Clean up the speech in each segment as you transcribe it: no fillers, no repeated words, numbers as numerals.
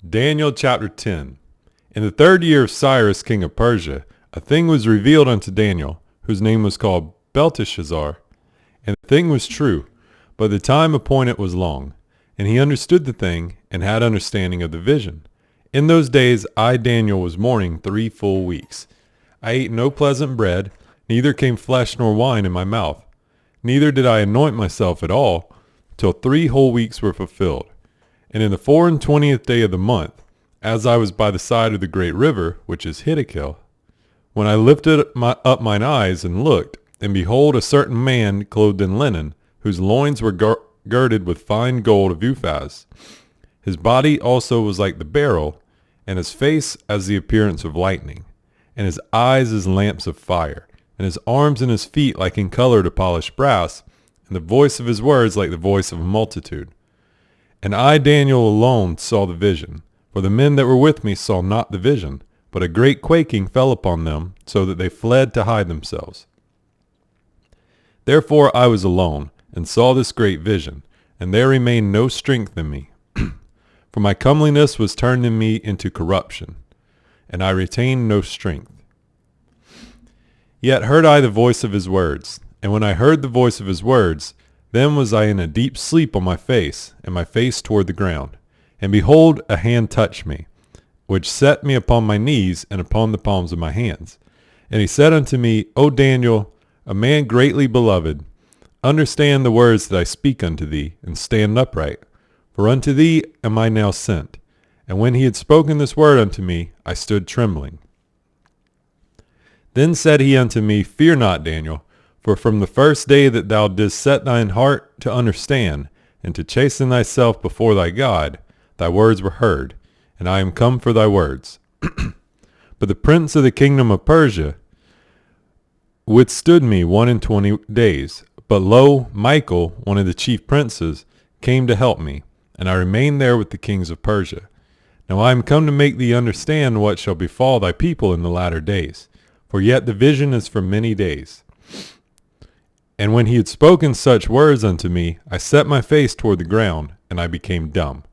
Daniel chapter 10. In the 3rd year of Cyrus king of Persia, a thing was revealed unto Daniel, whose name was called Belteshazzar. And the thing was true, but the time appointed was long. And he understood the thing, and had understanding of the vision. In those days I, Daniel, was mourning 3 full weeks. I ate no pleasant bread, neither came flesh nor wine in my mouth. Neither did I anoint myself at all, till 3 whole weeks were fulfilled. And in the 24th day of the month, as I was by the side of the great river, which is Hiddekel, when I lifted up mine eyes and looked, and behold, a certain man clothed in linen, whose loins were girded with fine gold of Uphaz. His body also was like the beryl, and his face as the appearance of lightning, and his eyes as lamps of fire, and his arms and his feet like in color to polished brass, and the voice of his words like the voice of a multitude. And I, Daniel, alone saw the vision, for the men that were with me saw not the vision, but a great quaking fell upon them, so that they fled to hide themselves. Therefore I was alone, and saw this great vision, and there remained no strength in me. For my comeliness was turned in me into corruption, and I retained no strength. Yet heard I the voice of his words, and when I heard the voice of his words, then was I in a deep sleep on my face, and my face toward the ground. And behold, a hand touched me, which set me upon my knees and upon the palms of my hands. And he said unto me, O Daniel, a man greatly beloved, understand the words that I speak unto thee, and stand upright. For unto thee am I now sent. And when he had spoken this word unto me, I stood trembling. Then said he unto me, Fear not, Daniel, for from the first day that thou didst set thine heart to understand, and to chasten thyself before thy God, thy words were heard, and I am come for thy words. But the prince of the kingdom of Persia withstood me 21 days. But lo, Michael, one of the chief princes, came to help me, and I remained there with the kings of Persia. Now I am come to make thee understand what shall befall thy people in the latter days, for yet the vision is for many days. And when he had spoken such words unto me, I set my face toward the ground, and I became dumb.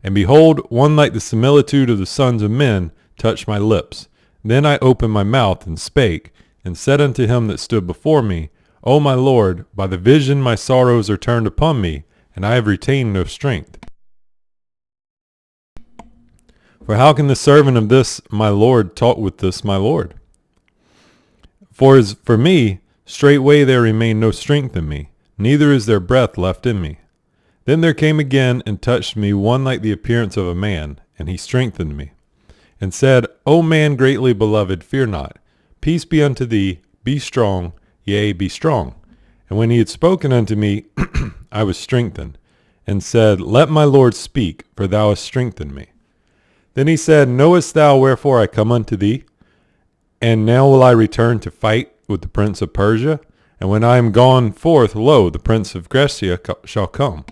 And behold, one like the similitude of the sons of men touched my lips. Then I opened my mouth and spake, and said unto him that stood before me, O my Lord, by the vision my sorrows are turned upon me, and I have retained no strength. For how can the servant of this my Lord talk with this my Lord? For as for me, straightway there remained no strength in me, neither is there breath left in me. Then there came again and touched me one like the appearance of a man, and he strengthened me, and said, O man greatly beloved, fear not. Peace be unto thee, be strong, yea, be strong. And when he had spoken unto me, I was strengthened, and said, Let my Lord speak, for thou hast strengthened me. Then he said, Knowest thou wherefore I come unto thee? And now will I return to fight with the prince of Persia? And when I am gone forth, lo, the prince of Grecia shall come.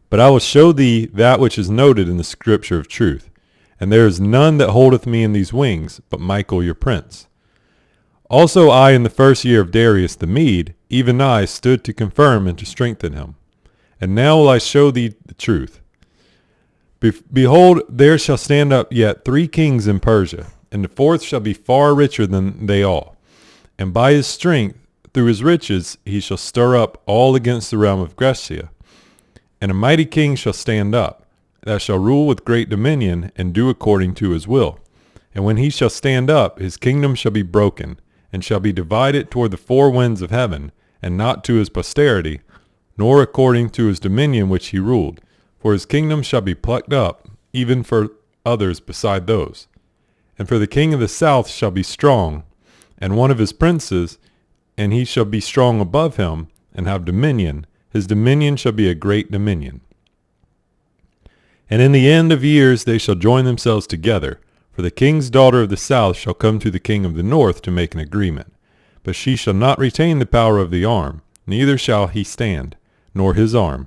But I will show thee that which is noted in the scripture of truth. And there is none that holdeth me in these wings, but Michael your prince. Also I in the 1st year of Darius the Mede, even I stood to confirm and to strengthen him. And now will I show thee the truth. Behold, there shall stand up yet 3 kings in Persia, and the 4th shall be far richer than they all. And by his strength, through his riches, he shall stir up all against the realm of Grecia. And a mighty king shall stand up, that shall rule with great dominion, and do according to his will. And when he shall stand up, his kingdom shall be broken, and shall be divided toward the 4 winds of heaven, and not to his posterity, nor according to his dominion which he ruled. For his kingdom shall be plucked up, even for others beside those. And for the king of the south shall be strong, and one of his princes, and he shall be strong above him, and have dominion. His dominion shall be a great dominion. And in the end of years they shall join themselves together, for the king's daughter of the south shall come to the king of the north to make an agreement. But she shall not retain the power of the arm, neither shall he stand, nor his arm.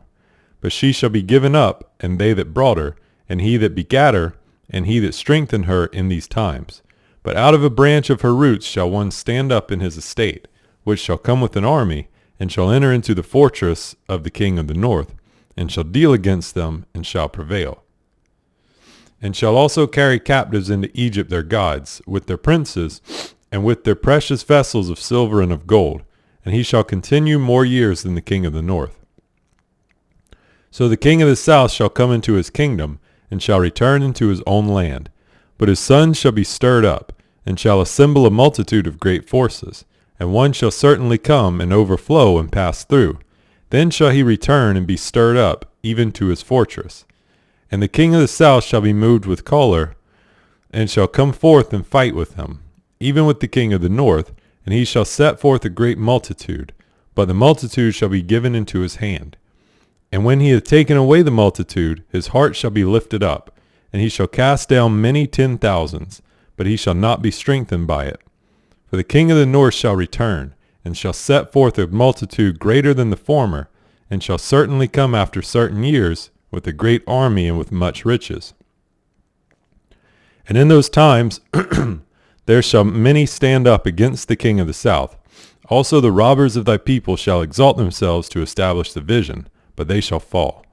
But she shall be given up, and they that brought her, and he that begat her, and he that strengthened her in these times. But out of a branch of her roots shall one stand up in his estate, which shall come with an army, and shall enter into the fortress of the king of the north, and shall deal against them, and shall prevail. And shall also carry captives into Egypt their gods, with their princes, and with their precious vessels of silver and of gold, and he shall continue more years than the king of the north. So the king of the south shall come into his kingdom, and shall return into his own land. But his sons shall be stirred up, and shall assemble a multitude of great forces, and one shall certainly come and overflow and pass through. Then shall he return and be stirred up, even to his fortress. And the king of the south shall be moved with choler, and shall come forth and fight with him, even with the king of the north, and he shall set forth a great multitude, but the multitude shall be given into his hand. And when he hath taken away the multitude, his heart shall be lifted up, and he shall cast down many 10,000s, but he shall not be strengthened by it. For the king of the north shall return, and shall set forth a multitude greater than the former, and shall certainly come after certain years, with a great army and with much riches. And in those times there shall many stand up against the king of the south. Also the robbers of thy people shall exalt themselves to establish the vision, but they shall fall.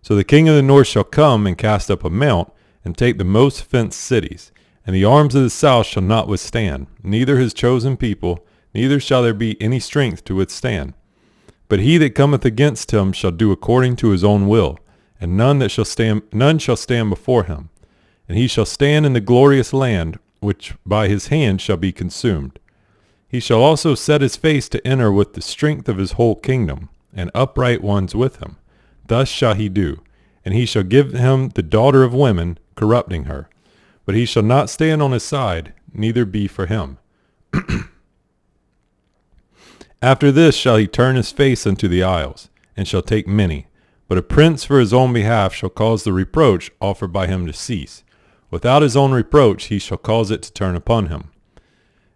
So the king of the north shall come and cast up a mount, and take the most fenced cities, and the arms of the south shall not withstand, neither his chosen people, neither shall there be any strength to withstand. But he that cometh against him shall do according to his own will, and none shall stand before him. And he shall stand in the glorious land, which by his hand shall be consumed. He shall also set his face to enter with the strength of his whole kingdom, and upright ones with him. Thus shall he do. And he shall give him the daughter of women, corrupting her. But he shall not stand on his side, neither be for him. After this shall he turn his face unto the isles, and shall take many. But a prince for his own behalf shall cause the reproach offered by him to cease. Without his own reproach he shall cause it to turn upon him.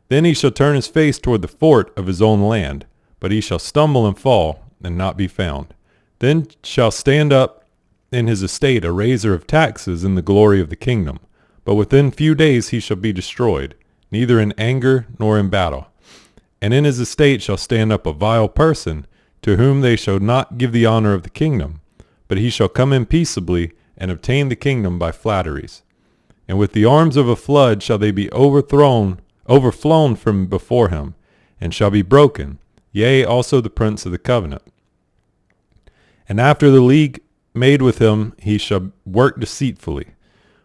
Then he shall turn his face toward the fort of his own land, but he shall stumble and fall, and not be found. Then shall stand up in his estate a raiser of taxes in the glory of the kingdom. But within few days he shall be destroyed, neither in anger nor in battle. And in his estate shall stand up a vile person, to whom they shall not give the honor of the kingdom, but he shall come in peaceably, and obtain the kingdom by flatteries. And with the arms of a flood shall they be overflown from before him, and shall be broken, yea, also the prince of the covenant. And after the league made with him he shall work deceitfully,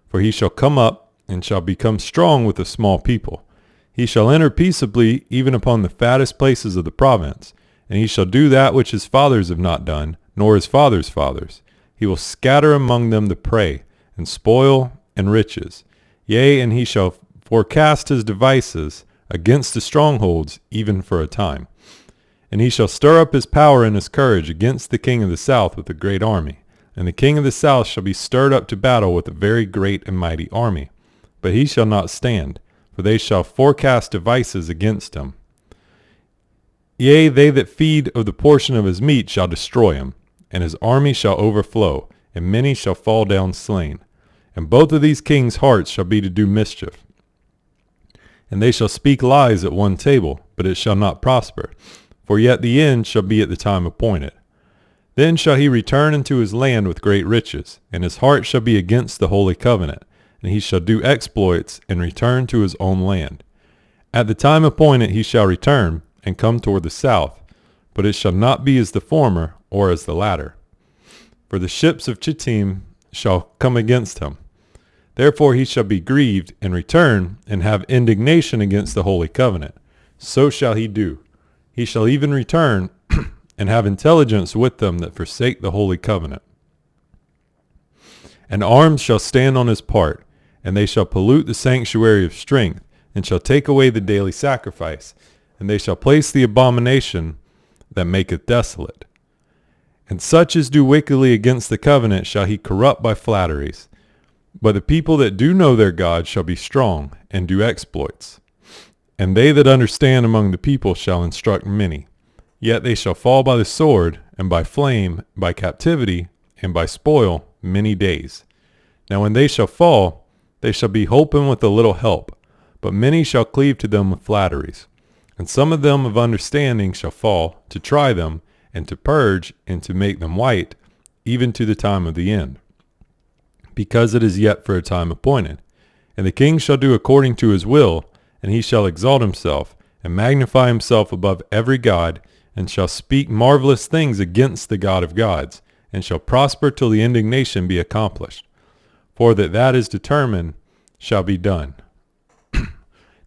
for he shall come up, and shall become strong with a small people. He shall enter peaceably even upon the fattest places of the province, and he shall do that which his fathers have not done, nor his fathers' fathers. He will scatter among them the prey, and spoil, and riches. Yea, and he shall forecast his devices against the strongholds, even for a time. And he shall stir up his power and his courage against the king of the south with a great army. And the king of the south shall be stirred up to battle with a very great and mighty army. But he shall not stand, for they shall forecast devices against him. Yea, they that feed of the portion of his meat shall destroy him, and his army shall overflow, and many shall fall down slain. And both of these kings' hearts shall be to do mischief. And they shall speak lies at one table, but it shall not prosper, for yet the end shall be at the time appointed. Then shall he return into his land with great riches, and his heart shall be against the holy covenant, and he shall do exploits, and return to his own land. At the time appointed he shall return, and come toward the south, but it shall not be as the former, or as the latter. For the ships of Chittim shall come against him. Therefore he shall be grieved, and return, and have indignation against the holy covenant. So shall he do. He shall even return, and have intelligence with them that forsake the holy covenant. And arms shall stand on his part, and they shall pollute the sanctuary of strength, and shall take away the daily sacrifice, and they shall place the abomination that maketh desolate. And such as do wickedly against the covenant shall he corrupt by flatteries. But the people that do know their God shall be strong, and do exploits. And they that understand among the people shall instruct many. Yet they shall fall by the sword, and by flame, by captivity, and by spoil, many days. Now when they shall fall, they shall be holpen with a little help, but many shall cleave to them with flatteries. And some of them of understanding shall fall, to try them, and to purge, and to make them white, even to the time of the end, because it is yet for a time appointed. And the king shall do according to his will, and he shall exalt himself, and magnify himself above every god, and shall speak marvelous things against the God of gods, and shall prosper till the indignation be accomplished. For that is determined shall be done.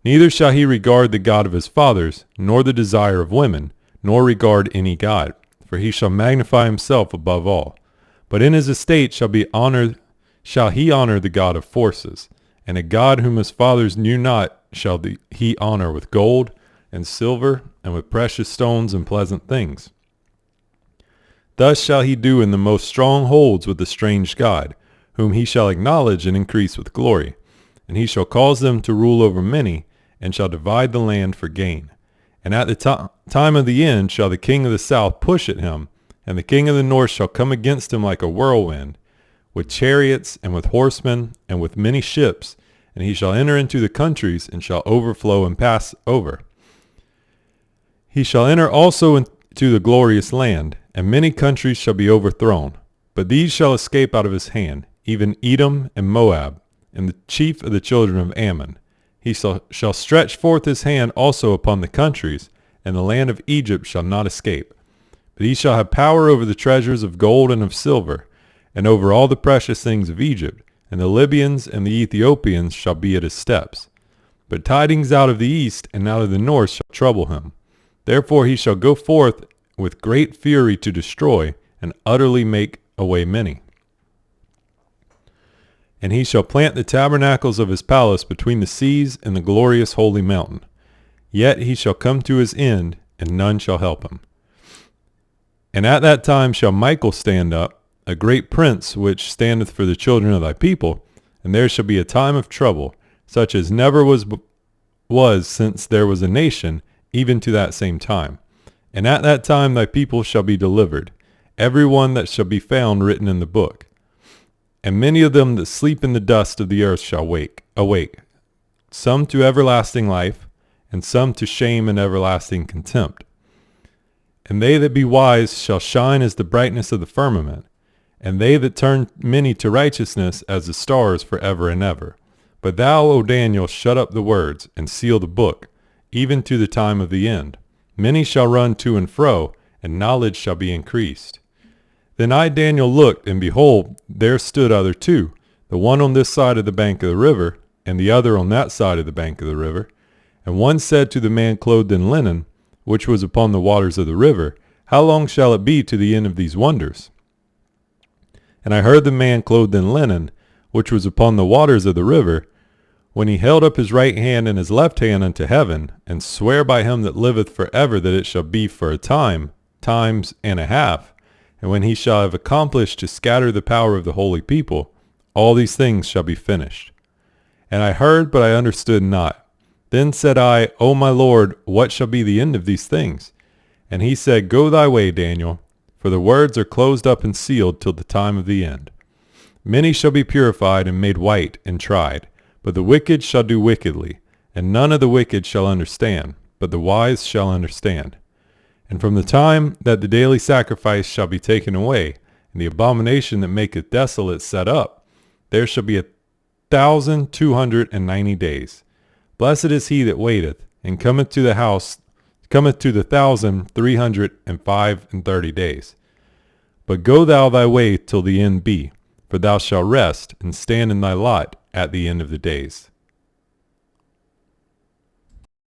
Neither shall he regard the God of his fathers, nor the desire of women, nor regard any god, for he shall magnify himself above all. But in his estate shall he honor the God of forces, and a God whom his fathers knew not shall he honor with gold and silver, and with precious stones and pleasant things. Thus shall he do in the most strong holds with the strange God, whom he shall acknowledge and increase with glory. And he shall cause them to rule over many, and shall divide the land for gain. And at the time of the end shall the king of the south push at him, and the king of the north shall come against him like a whirlwind, with chariots and with horsemen and with many ships, and he shall enter into the countries and shall overflow and pass over. He shall enter also into the glorious land, and many countries shall be overthrown, but these shall escape out of his hand, even Edom and Moab, and the chief of the children of Ammon. He shall stretch forth his hand also upon the countries, and the land of Egypt shall not escape. But he shall have power over the treasures of gold and of silver, and over all the precious things of Egypt, and the Libyans and the Ethiopians shall be at his steps. But tidings out of the east and out of the north shall trouble him. Therefore he shall go forth with great fury to destroy, and utterly make away many. And he shall plant the tabernacles of his palace between the seas and the glorious holy mountain. Yet he shall come to his end, and none shall help him. And at that time shall Michael stand up, a great prince which standeth for the children of thy people, and there shall be a time of trouble, such as never was since there was a nation, even to that same time. And at that time thy people shall be delivered, every one that shall be found written in the book. And many of them that sleep in the dust of the earth shall awake, some to everlasting life, and some to shame and everlasting contempt. And they that be wise shall shine as the brightness of the firmament, and they that turn many to righteousness as the stars forever and ever. But thou, O Daniel, shut up the words, and seal the book, even to the time of the end. Many shall run to and fro, and knowledge shall be increased. Then I, Daniel, looked, and behold, there stood other two, the one on this side of the bank of the river, and the other on that side of the bank of the river. And one said to the man clothed in linen, which was upon the waters of the river, How long shall it be to the end of these wonders? And I heard the man clothed in linen, which was upon the waters of the river, when he held up his right hand and his left hand unto heaven, and swear by him that liveth for ever that it shall be for a time, times and a half, and when he shall have accomplished to scatter the power of the holy people, all these things shall be finished. And I heard, but I understood not. Then said I, O my Lord, what shall be the end of these things? And he said, Go thy way, Daniel, for the words are closed up and sealed till the time of the end. Many shall be purified and made white and tried, but the wicked shall do wickedly, and none of the wicked shall understand, but the wise shall understand. And from the time that the daily sacrifice shall be taken away, and the abomination that maketh desolate set up, there shall be 1,290 days. Blessed is he that waiteth, and cometh to the 1,335 days. But go thou thy way till the end be, for thou shalt rest, and stand in thy lot at the end of the days.